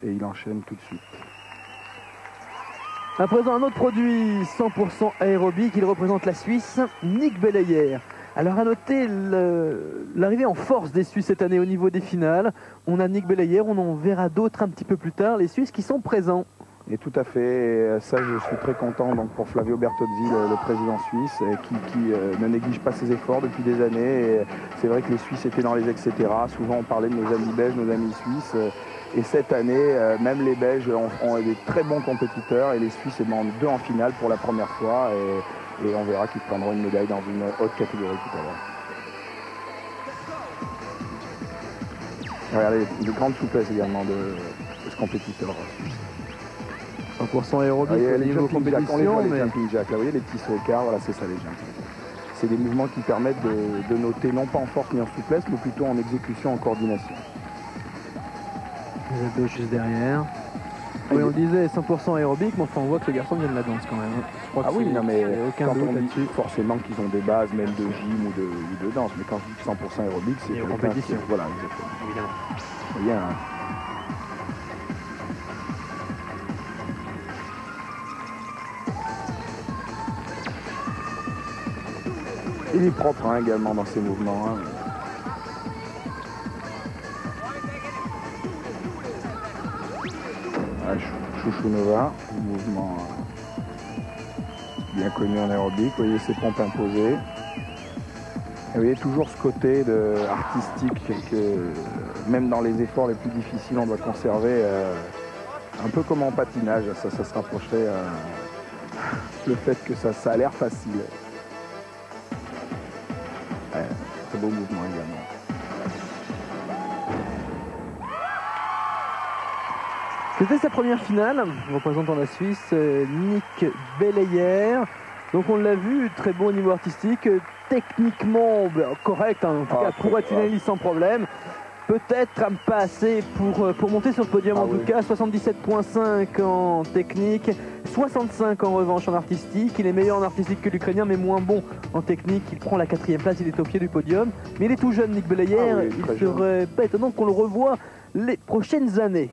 et il enchaîne tout de suite. À présent, un autre produit 100% aérobique, il représente la Suisse, Nick Belayer. Alors à noter l'arrivée en force des Suisses cette année au niveau des finales. On a Nick Belayer, on en verra d'autres un petit peu plus tard, les Suisses qui sont présents. Et tout à fait, et ça je suis très content donc, pour Flavio Bertozzi, le président suisse, qui ne néglige pas ses efforts depuis des années. C'est vrai que les Suisses étaient dans les etc. Souvent on parlait de nos amis belges, nos amis suisses. Et cette année, même les Belges ont des très bons compétiteurs et les Suisses sont deux en finale pour la première fois. Et on verra qu'ils prendront une médaille dans une haute catégorie tout à l'heure. Regardez, une grande souplesse également de ce compétiteur suisse. 100% aérobique au niveau compétition. Les jumping jacks, là, vous voyez les petits sauts écarts, voilà, c'est ça les jumping. C'est des mouvements qui permettent de noter non pas en force ni en souplesse, mais plutôt en exécution, en coordination. Les deux juste derrière. Oui, on disait 100% aérobique, mais enfin on voit que le garçon vient de la danse quand même. Je crois ah oui, non mais aucun quand doute on dit là-dessus. forcément qu'ils ont des bases même de gym ou de danse, mais quand je dis 100% aérobique, c'est en compétition. Voilà, exactement. Évidemment. Bien, hein. Il est propre hein, également dans ses mouvements. Hein. Chouchounova, mouvement bien connu en aérobique. Vous voyez ses pompes imposées. Et vous voyez toujours ce côté artistique que même dans les efforts les plus difficiles, on doit conserver un peu comme en patinage. Ça se rapprocherait le fait que ça a l'air facile. Très beau mouvement également. C'était sa première finale, représentant la Suisse, Nick Belayer. Donc on l'a vu, très bon au niveau artistique, techniquement correct, hein, en tout cas pour être finaliste sans problème. Peut-être pas assez pour monter sur le podium en tout cas, 77,5 en technique, 65 en revanche en artistique. Il est meilleur en artistique que l'Ukrainien mais moins bon en technique. Il prend la 4e place, il est au pied du podium. Mais il est tout jeune Nick Belayer, il serait pas étonnant qu'on le revoie les prochaines années.